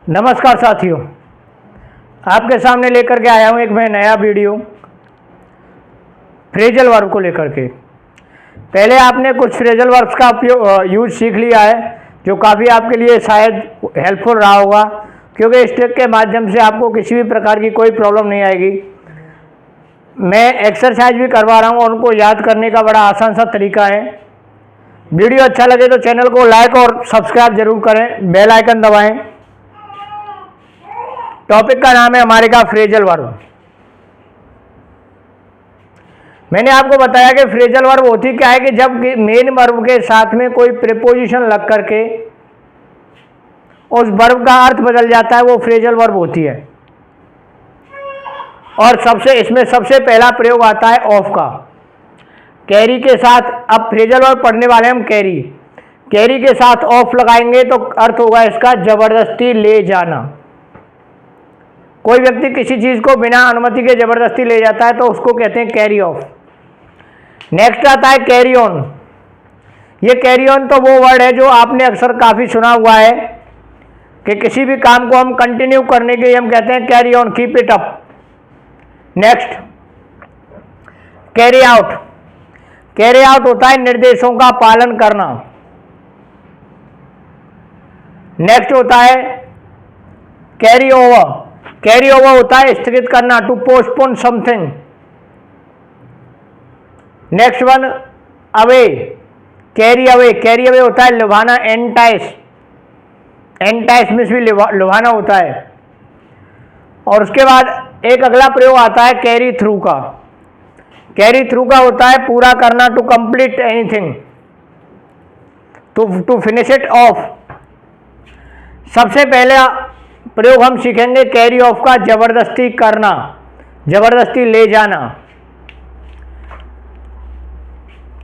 नमस्कार साथियों, आपके सामने लेकर के आया हूँ एक मैं नया वीडियो फ्रेजल वर्ब को लेकर के। पहले आपने कुछ फ्रेजल वर्ब्स का यूज सीख लिया है जो काफ़ी आपके लिए शायद हेल्पफुल रहा होगा, क्योंकि इस ट्रिक के माध्यम से आपको किसी भी प्रकार की कोई प्रॉब्लम नहीं आएगी। मैं एक्सरसाइज भी करवा रहा हूँ और उनको याद करने का बड़ा आसान सा तरीका है। वीडियो अच्छा लगे तो चैनल को लाइक और सब्सक्राइब जरूर करें, बेल आइकन दबाएं। टॉपिक का नाम है हमारे का फ्रेजल वर्ब। मैंने आपको बताया कि फ्रेजल वर्ब होती क्या है कि जब मेन वर्ब के साथ में कोई प्रीपोजिशन लग करके उस वर्ब का अर्थ बदल जाता है, वो फ्रेजल वर्ब होती है। और इसमें सबसे पहला प्रयोग आता है ऑफ का, कैरी के साथ। अब फ्रेजल वर्ब पढ़ने वाले हम कैरी के साथ ऑफ लगाएंगे तो अर्थ होगा इसका जबरदस्ती ले जाना। कोई व्यक्ति किसी चीज को बिना अनुमति के जबरदस्ती ले जाता है तो उसको कहते हैं कैरी ऑफ। नेक्स्ट आता है कैरी ऑन। ये कैरी ऑन तो वो वर्ड है जो आपने अक्सर काफी सुना हुआ है कि किसी भी काम को हम कंटिन्यू करने के लिए हम कहते हैं carry on, keep it up. Next carry out. Carry out होता है निर्देशों का पालन करना। नेक्स्ट होता है कैरी ओवर। कैरी ओवर होता है स्थगित करना, to postpone something. Next one away. Carry away होता है लुभाना, एंटाइस में भी लुभाना होता है। और उसके बाद एक अगला प्रयोग आता है कैरी थ्रू का। कैरी थ्रू का होता है पूरा करना, to complete anything, to finish it off. सबसे पहले प्रयोग हम सीखेंगे कैरी ऑफ का, जबरदस्ती करना, जबरदस्ती ले जाना।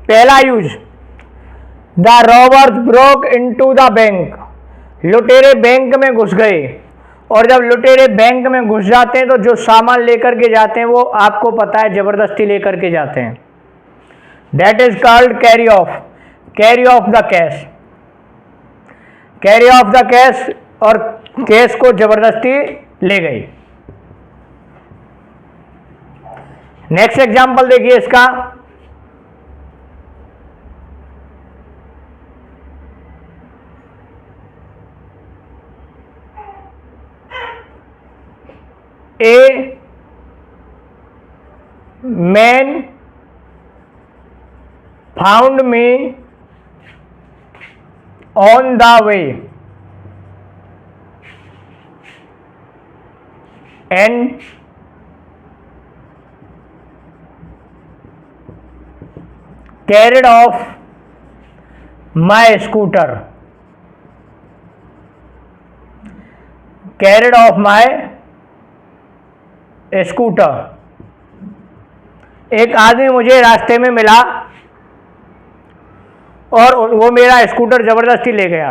पहला use, the robbers broke into the bank. लुटेरे बैंक में घुस गए। और जब लुटेरे बैंक में घुस जाते हैं तो जो सामान लेकर के जाते हैं वो आपको पता है जबरदस्ती लेकर के जाते हैं। That is called carry off, carry off the cash. Carry off the cash, और केस को जबरदस्ती ले गई। नेक्स्ट एग्जांपल देखिए इसका, a man found me on the way and carried off my scooter. Carried off my scooter. एक आदमी मुझे रास्ते में मिला और वो मेरा स्कूटर जबरदस्ती ले गया।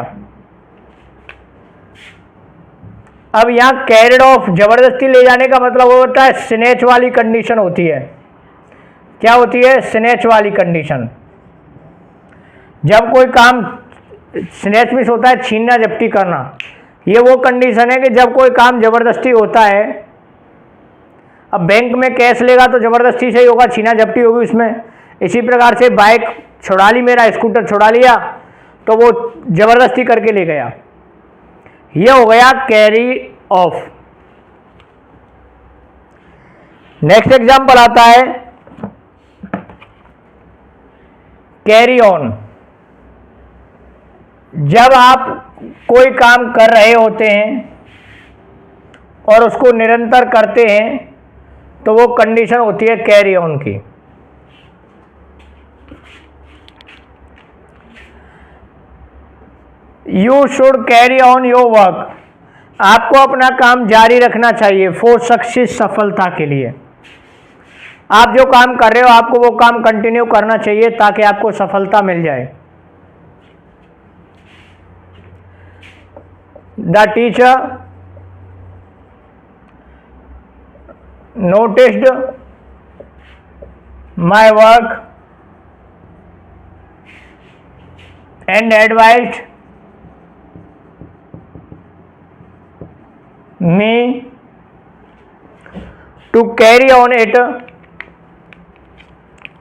अब यहाँ कैरिड ऑफ, जबरदस्ती ले जाने का मतलब वो होता है स्नेच वाली कंडीशन होती है। क्या होती है? स्नेच वाली कंडीशन। जब कोई काम, स्नेच मीन्स होता है छीनना जब्ती करना। ये वो कंडीशन है कि जब कोई काम जबरदस्ती होता है। अब बैंक में कैश लेगा तो जबरदस्ती से ही होगा, छीना जब्ती होगी उसमें। इसी प्रकार से बाइक छुड़ा ली, मेरा स्कूटर छुड़ा लिया तो वो जबरदस्ती करके ले गया। यह हो गया कैरी ऑफ। नेक्स्ट एग्जांपल आता है कैरी ऑन। जब आप कोई काम कर रहे होते हैं और उसको निरंतर करते हैं तो वो कंडीशन होती है कैरी ऑन की। You should carry on your work. आपको अपना काम जारी रखना चाहिए फॉर सक्सेस, सफलता के लिए। आप जो काम कर रहे हो आपको वो काम कंटिन्यू करना चाहिए ताकि आपको सफलता मिल जाए। The teacher noticed my work and advised me to carry on it,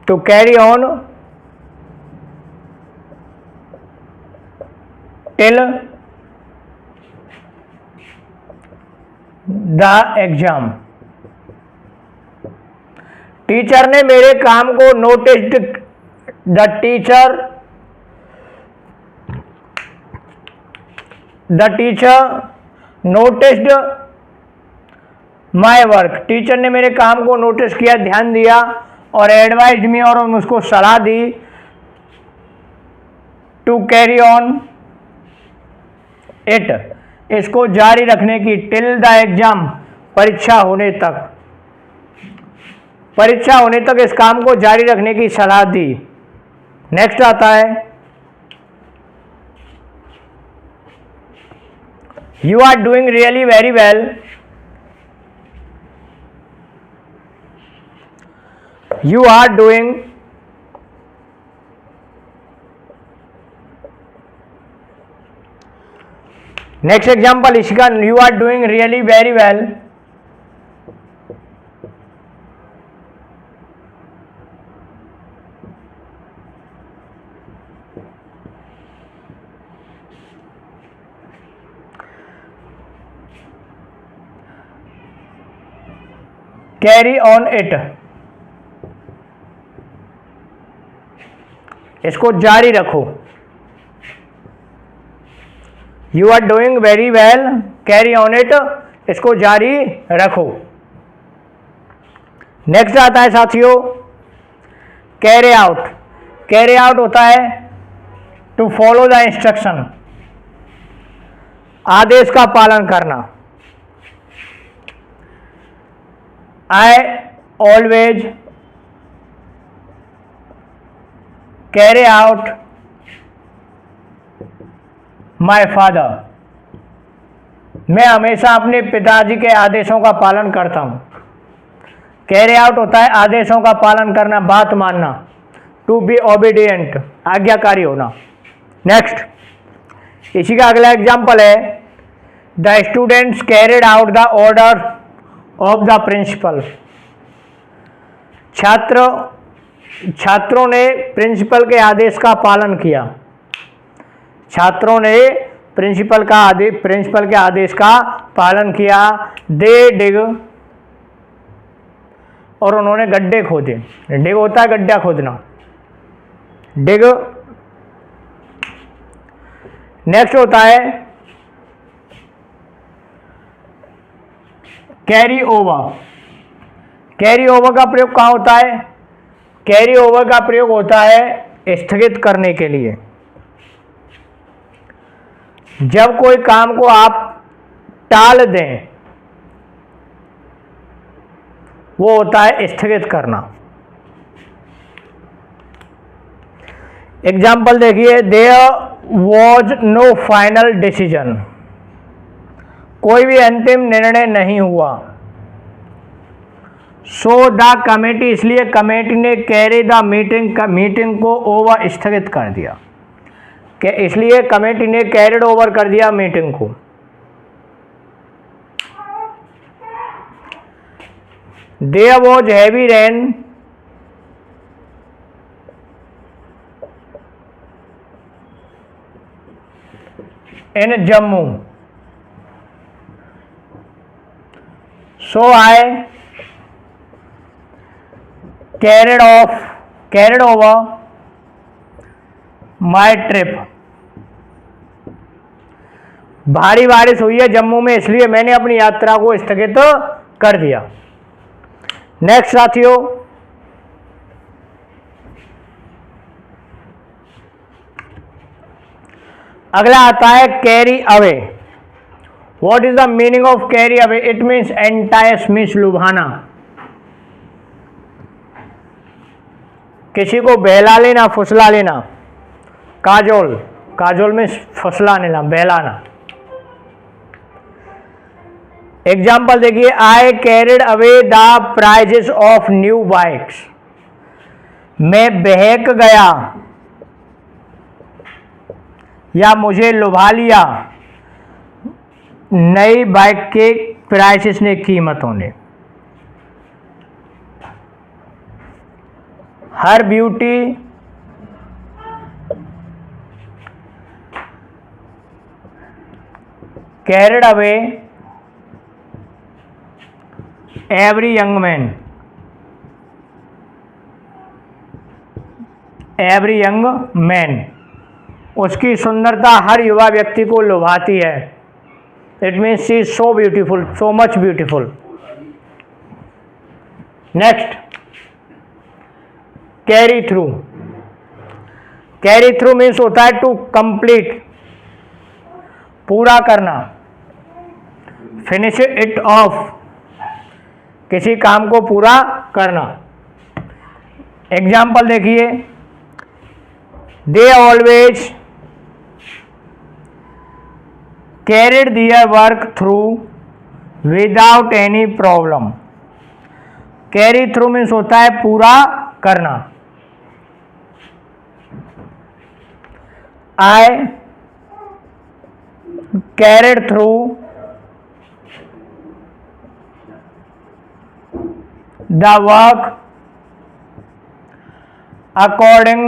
to carry on till the exam. Teacher ने मेरे काम को noticed, the teacher noticed my work, teacher ने मेरे काम को नोटिस किया, ध्यान दिया, और एडवाइज मी, और मुझको सलाह दी, टू कैरी ऑन इट, इसको जारी रखने की, टिल द एग्जाम, परीक्षा होने तक, परीक्षा होने तक इस काम को जारी रखने की सलाह दी। नेक्स्ट आता है, you are doing really very well, you are doing next example इसका, you are doing really very well, carry on it, इसको जारी रखो, you are doing very well, carry on it, इसको जारी रखो। नेक्स्ट आता है साथियों, कैरी आउट, कैरी आउट होता है टू फॉलो द इंस्ट्रक्शन, आदेश का पालन करना। I always carry out my father, मैं हमेशा अपने पिताजी के आदेशों का पालन करता हूँ। कैरी आउट होता है आदेशों का पालन करना, बात मानना, टू बी ओबीडियंट, आज्ञाकारी होना। नेक्स्ट इसी का अगला एग्जाम्पल है, the students carried out the order of the principal, छात्रों ने प्रिंसिपल के आदेश का पालन किया, छात्रों ने प्रिंसिपल के आदेश का पालन किया। दे डिग, और उन्होंने गड्ढे खोदे, डिग होता है गड्ढा खोदना, डिग। नेक्स्ट होता है कैरी ओवर, कैरी ओवर का प्रयोग कहाँ होता है? कैरी ओवर का प्रयोग होता है स्थगित करने के लिए, जब कोई काम को आप टाल दें, वो होता है स्थगित करना। एग्जाम्पल देखिए, there was no final decision, कोई भी अंतिम निर्णय नहीं हुआ। सो द कमेटी, इसलिए कमेटी ने कैरी द मीटिंग को ओवर, स्थगित कर दिया, कि इसलिए कमेटी ने कैरिड ओवर कर दिया मीटिंग को। There was heavy rain, in Jammu. So I carried over my trip. भारी बारिश हुई है जम्मू में, इसलिए मैंने अपनी यात्रा को स्थगित कर दिया। नेक्स्ट साथियों, अगला आता है carry away. What is the meaning of carry away? It means entice, means लुभाना, किसी को बहला लेना, फुसला लेना। काजोल में फुसला लेना, बहलाना। एग्जाम्पल देखिए, I carried away the prizes of new bikes, मैं बहक गया या मुझे लुभा लिया नई बाइक के प्राइसेस ने, कीमतों ने। हर beauty carried away every young man, every young man, उसकी सुंदरता हर युवा व्यक्ति को लुभाती है। It means she is so beautiful, so much beautiful. Next, carry through. Carry through means होता है टू कंप्लीट, पूरा करना, फिनिश इट ऑफ, किसी काम को पूरा करना। एग्जाम्पल देखिए, they always carried their work through without any problem. Carry through means होता है पूरा करना। I carried through the work according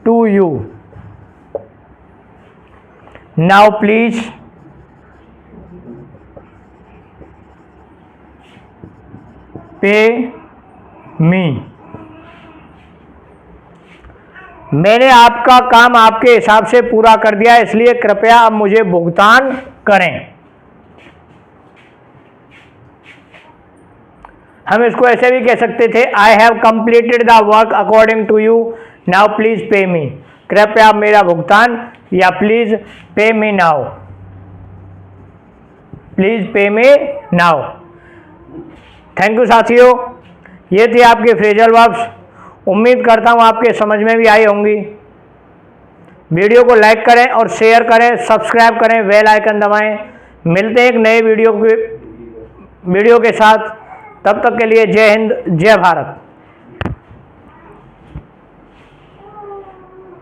to you. Now please pay मी। मैंने आपका काम आपके हिसाब से पूरा कर दिया, इसलिए कृपया अब मुझे भुगतान करें। हम इसको ऐसे भी कह सकते थे, I have completed the work according to you, now please pay me. कृपया आप मेरा भुगतान, या please pay me now, please pay me now. Thank you साथियों, ये थे आपके फ्रेजल वर्ब्स। उम्मीद करता हूँ आपके समझ में भी आई होंगी। वीडियो को लाइक करें और शेयर करें, सब्सक्राइब करें, बेल आइकन दबाएं। मिलते हैं एक नए वीडियो के साथ। तब तक के लिए जय हिंद, जय भारत।